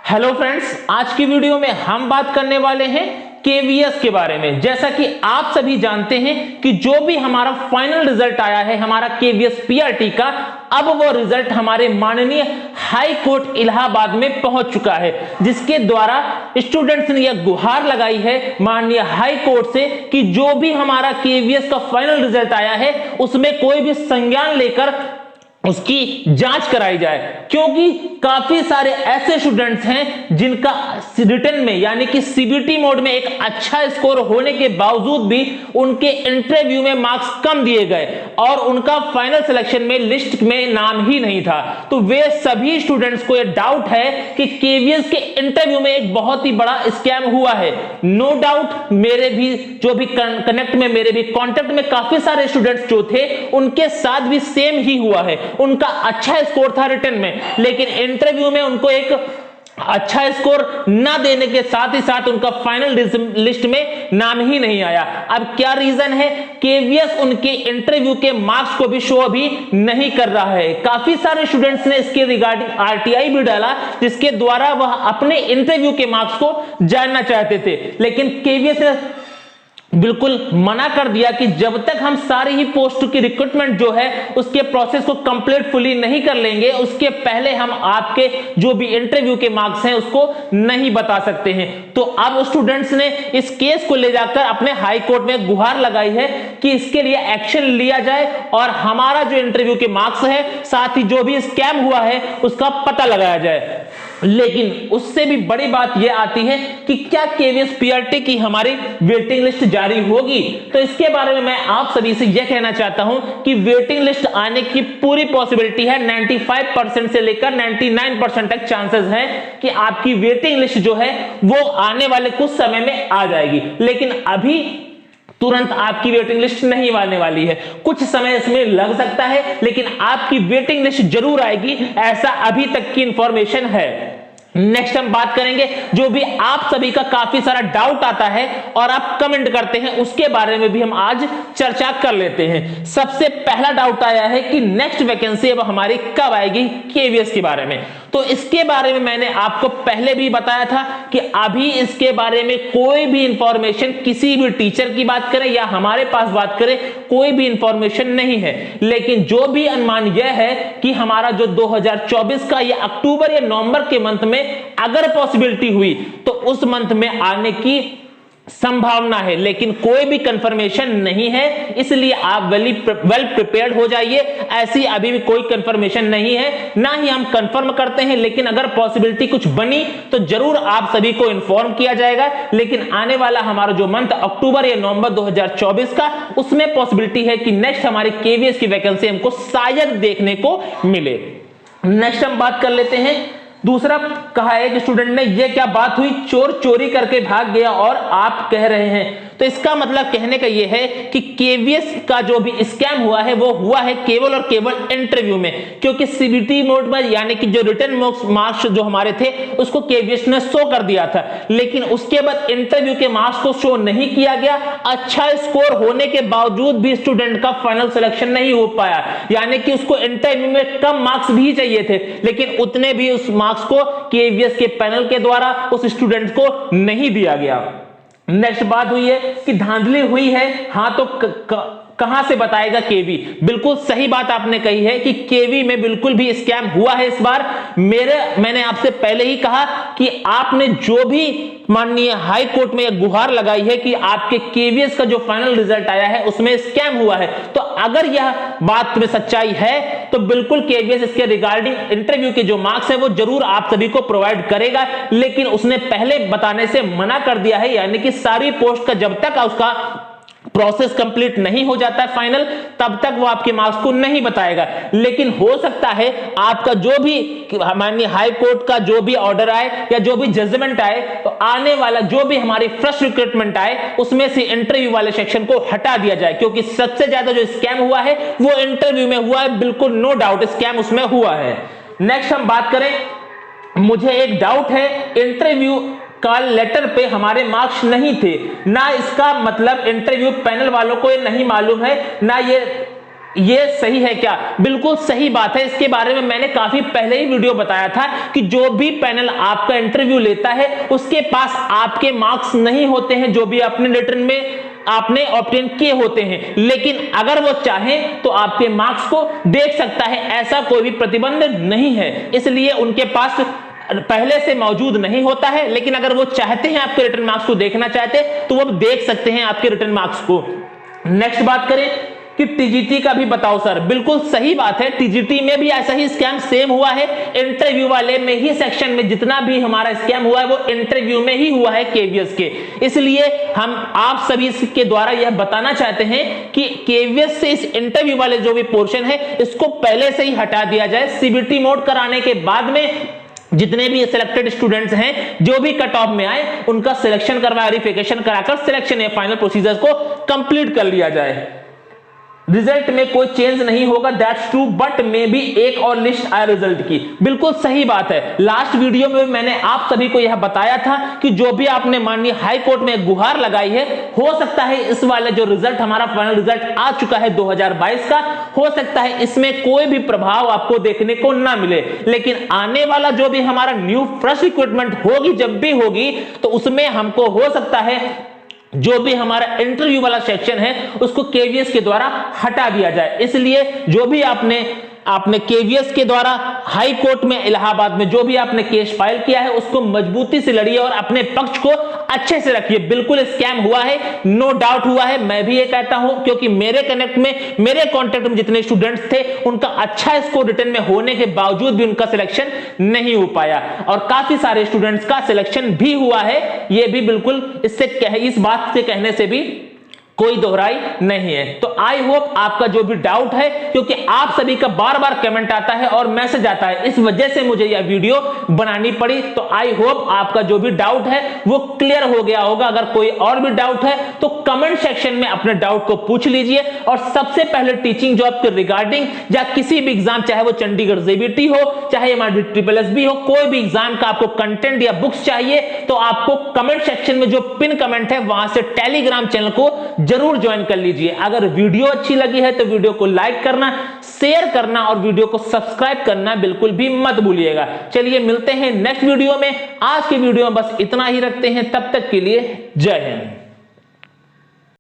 Hello friends, आज की video में हम बात करने वाले हैं केवीएस के बारे में। जैसा कि आप सभी जानते हैं कि जो भी हमारा फाइनल रिजल्ट आया है हमारा केवीएस पीआरटी का, अब वो रिजल्ट हमारे माननीय हाई कोर्ट इलाहाबाद में पहुंच चुका है, जिसके द्वारा स्टूडेंट्स ने यह गुहार लगाई है माननीय हाई कोर्ट से कि जो भी हमारा केवीएस का फाइनल रिजल्ट आया है उसमें कोई भी संज्ञान लेकर उसकी जांच कराई जाए, क्योंकि काफी सारे ऐसे स्टूडेंट्स हैं जिनका रिटन में यानी कि सीबीटी मोड में एक अच्छा स्कोर होने के बावजूद भी उनके इंटरव्यू में मार्क्स कम दिए गए और उनका फाइनल सिलेक्शन में लिस्ट में नाम ही नहीं था। तो वे सभी स्टूडेंट्स को यह डाउट है कि केवीएस के इंटरव्यू में एक बहुत ही बड़ा स्कैम हुआ है। नो डाउट मेरे भी जो भी कनेक्ट में मेरे भी कांटेक्ट में काफी सारे स्टूडेंट्स जो थे उनके साथ भी सेम ही हुआ है। उनका अच्छा स्कोर था रिटन में, लेकिन इंटरव्यू में उनको एक अच्छा स्कोर ना देने के साथ ही साथ उनका फाइनल लिस्ट में नाम ही नहीं आया। अब क्या रीजन है? केवीएस उनके इंटरव्यू के मार्क्स को भी शो अभी नहीं कर रहा है। काफी सारे स्टूडेंट्स ने इसके रिगार्डिंग आरटीआई भी डाला, जिसके द्वारा वह अपने इंटरव्यू के मार्क्स को जानना चाहते थे, लेकिन केवीएस ने बिल्कुल मना कर दिया कि जब तक हम सारी ही पोस्ट की रिक्रूटमेंट जो है उसके प्रोसेस को कंप्लीट फुली नहीं कर लेंगे, उसके पहले हम आपके जो भी इंटरव्यू के मार्क्स हैं उसको नहीं बता सकते हैं। तो अब स्टूडेंट्स ने इस केस को ले जाकर अपने हाई कोर्ट में गुहार लगाई है कि इसके लिए एक्शन लिया जाए और हमारा जो इंटरव्यू के मार्क्स है साथ ही जो भी स्कैम हुआ है उसका पता लगाया जाए। लेकिन उससे भी बड़ी बात यह आती है कि क्या केवीएस पीआरटी की हमारी वेटिंग लिस्ट जारी होगी? तो इसके बारे में मैं आप सभी से यह कहना चाहता हूं कि वेटिंग लिस्ट आने की पूरी पॉसिबिलिटी है। 95% से लेकर 99% तक चांसेस हैं कि आपकी वेटिंग लिस्ट जो है वो आने वाले कुछ समय में आ जाएगी, लेकिन अभी तुरंत आपकी वेटिंग लिस्ट नहीं आने वाली है। कुछ समय इसमें लग सकता है, लेकिन आपकी वेटिंग लिस्ट जरूर आएगी, ऐसा अभी तक की इंफॉर्मेशन है। नेक्स्ट हम बात करेंगे जो भी आप सभी का काफी सारा डाउट आता है और आप कमेंट करते हैं, उसके बारे में भी हम आज चर्चा कर लेते हैं। सबसे पहला डाउट आया है कि नेक्स्ट वैकेंसी अब हमारी कब आएगी केवीएस के बारे में। तो इसके बारे में मैंने आपको पहले भी बताया था कि अभी इसके बारे में कोई भी इंफॉर्मेशन किसी भी टीचर की बात करें या हमारे पास बात करें, कोई भी इंफॉर्मेशन नहीं है। लेकिन जो भी अनुमान यह है कि हमारा जो 2024 का या अक्टूबर या नवंबर के मंथ में अगर पॉसिबिलिटी हुई तो उस मंथ में आने की संभावना है, लेकिन कोई भी कंफर्मेशन नहीं है। इसलिए आप वेल प्रिपेयर्ड हो जाइए। ऐसी अभी भी कोई कंफर्मेशन नहीं है, ना ही हम कंफर्म करते हैं, लेकिन अगर पॉसिबिलिटी कुछ बनी तो जरूर आप सभी को इन्फॉर्म किया जाएगा। लेकिन आने वाला हमारा जो मंथ अक्टूबर या नवंबर 2024 का, उसमें पॉसिबिलिटी है कि नेक्स्ट हमारी केवीएस की वैकेंसी हमको शायद देखने को मिले। नेक्स्ट हम बात कर लेते हैं। दूसरा कहा है कि स्टूडेंट ने ये क्या बात हुई, चोर चोरी करके भाग गया और आप कह रहे हैं। तो इसका मतलब कहने का ये है कि केवीएस का जो भी स्कैम हुआ है वो हुआ है केवल और केवल इंटरव्यू में, क्योंकि सीबीटी मोड में यानी कि जो रिटन मार्क्स जो हमारे थे उसको केवीएस ने शो कर दिया था, लेकिन उसके बाद इंटरव्यू के मार्क्स को शो नहीं किया गया। अच्छा स्कोर होने के बावजूद भी स्टूडेंट का फाइनल सिलेक्शन नहीं हो पाया, यानी कि उसको इंटरव्यू में कम मार्क्स भी चाहिए थे, लेकिन उतने भी उस मार्क्स को केवीएस के पैनल के द्वारा उस स्टूडेंट को नहीं दिया गया। नेक्स्ट बात हुई है कि धांधली हुई है, हां तो कहां से बताएगा केवी? बिल्कुल सही बात आपने कही है कि केवी में बिल्कुल भी स्कैम हुआ है इस बार। मैंने आपसे पहले ही कहा कि आपने जो भी माननीय हाई कोर्ट में गुहार लगाई है कि आपके केवीएस का जो फाइनल रिजल्ट आया है उसमें स्कैम हुआ है, तो अगर यह बात में सच्चाई है तो बिल्कुल केवीएस इसके रिगार्डिंग इंटरव्यू के जो मार्क्स है वो जरूर आप सभी को प्रोवाइड करेगा, लेकिन उसने पहले बताने से मना कर दिया है। यानी कि सारी पोस्ट का जब तक उसका प्रोसेस कंप्लीट नहीं हो जाता है फाइनल, तब तक वो आपके मार्क्स को नहीं बताएगा। लेकिन हो सकता है आपका जो भी माननीय हाई कोर्ट का जो भी ऑर्डर आए या जो भी जजमेंट आए, तो आने वाला जो भी हमारी फ्रेश रिक्रूटमेंट आए उसमें से इंटरव्यू वाले सेक्शन को हटा दिया जाए, क्योंकि सबसे ज्यादा जो स्कैम हुआ है वो इंटरव्यू में हुआ है। बिल्कुल नो डाउट स्कैम उसमें हुआ है। नेक्स्ट हम बात करें, मुझे एक डाउट है, इंटरव्यू कॉल लेटर पे हमारे मार्क्स नहीं थे, ना इसका मतलब इंटरव्यू पैनल वालों को ये नहीं मालूम है, ना ये ये सही है क्या? बिल्कुल सही बात है। इसके बारे में मैंने काफी पहले ही वीडियो बताया था कि जो भी पैनल आपका इंटरव्यू लेता है उसके पास आपके मार्क्स नहीं होते हैं जो भी अपने रिटर्न में आपने ऑब्टेन किए होते हैं, लेकिन अगर वो चाहे तो आपके मार्क्स को देख सकता है, ऐसा कोई भी प्रतिबंध नहीं है। इसलिए उनके पास पहले से मौजूद नहीं होता है, लेकिन अगर वो चाहते हैं आपके रिटर्न मार्क्स को देखना चाहते तो वो देख सकते हैं आपके रिटर्न मार्क्स को। नेक्स्ट बात करें कि टीजीटी का भी बताओ सर। बिल्कुल सही बात है, टीजीटी में भी ऐसा ही स्कैम सेम हुआ है। इंटरव्यू वाले में ही सेक्शन में जितना भी हमारा स्कैम हुआ है वो इंटरव्यू में ही हुआ है केवीएस के। इसलिए हम आप सभी के द्वारा यह बताना चाहते हैं कि केवीएस से इस इंटरव्यू वाले जो भी पोर्शन है इसको पहले से ही हटा दिया जाए। सीबीटी मोड कराने के बाद में जितने भी सिलेक्टेड स्टूडेंट्स हैं जो भी कट ऑफ में आए उनका सिलेक्शन करवा, वेरिफिकेशन कराकर सिलेक्शन या फाइनल प्रोसीजर को कंप्लीट कर लिया जाए। रिजल्ट में कोई चेंज नहीं होगा, that's true, but may be एक और लिस्ट आए रिजल्ट की। बिल्कुल सही बात है। लास्ट वीडियो में मैंने आप सभी को यह बताया था कि जो भी आपने माननीय हाई कोर्ट में गुहार लगाई है, हो सकता है इस वाले जो रिजल्ट हमारा फाइनल रिजल्ट आ चुका है 2022 का, हो सकता है इसमें कोई भी प्रभाव आपको देखने को ना मिले, लेकिन आने वाला जो भी हमारा न्यू फ्रेश रिक्रूटमेंट होगी, जब भी होगी, तो उसमें हमको हो सकता है जो भी हमारा इंटरव्यू वाला सेक्शन है उसको केवीएस के द्वारा हटा दिया जाए। इसलिए जो भी आपने केवीएस के द्वारा हाई कोर्ट में इलाहाबाद में जो भी आपने केस फाइल किया है उसको मजबूती से लड़िए और अपने पक्ष को अच्छे से रखिए। बिल्कुल स्कैम हुआ है, नो डाउट हुआ है, मैं भी ये कहता हूं, क्योंकि मेरे कांटेक्ट में जितने स्टूडेंट्स थे उनका अच्छा स्कोर रिटर्न में होने के बावजूद भी उनका सिलेक्शन नहीं हो पाया, और काफी सारे स्टूडेंट्स का सिलेक्शन भी हुआ है। ये भी बिल्कुल इस बात से कहने से भी कोई दोहराई नहीं है। तो आई होप आपका जो भी डाउट है, क्योंकि आप सभी का बार बार कमेंट आता है और मैसेज आता है, इस वजह से मुझे यह वीडियो बनानी पड़ी। तो आई होप आपका जो भी डाउट है वो क्लियर हो गया होगा। अगर कोई और भी डाउट है तो कमेंट सेक्शन में अपने डाउट को पूछ लीजिए। और सबसे पहले टीचिंग जॉब के रिगार्डिंग या किसी भी एग्जाम, चाहे वो चंडीगढ़ जेबीटी हो, चाहे हमारा ट्रिपल-एस-बी हो, कोई भी एग्जाम का आपको कंटेंट या बुक्स चाहिए तो आपको कमेंट सेक्शन में जो पिन कमेंट है वहां से टेलीग्राम चैनल को जरूर ज्वाइन कर लीजिए। अगर वीडियो अच्छी लगी है तो वीडियो को लाइक करना, शेयर करना और वीडियो को सब्सक्राइब करना बिल्कुल भी मत भूलिएगा। चलिए मिलते हैं नेक्स्ट वीडियो में। आज की वीडियो में बस इतना ही रखते हैं, तब तक के लिए जय हिंद।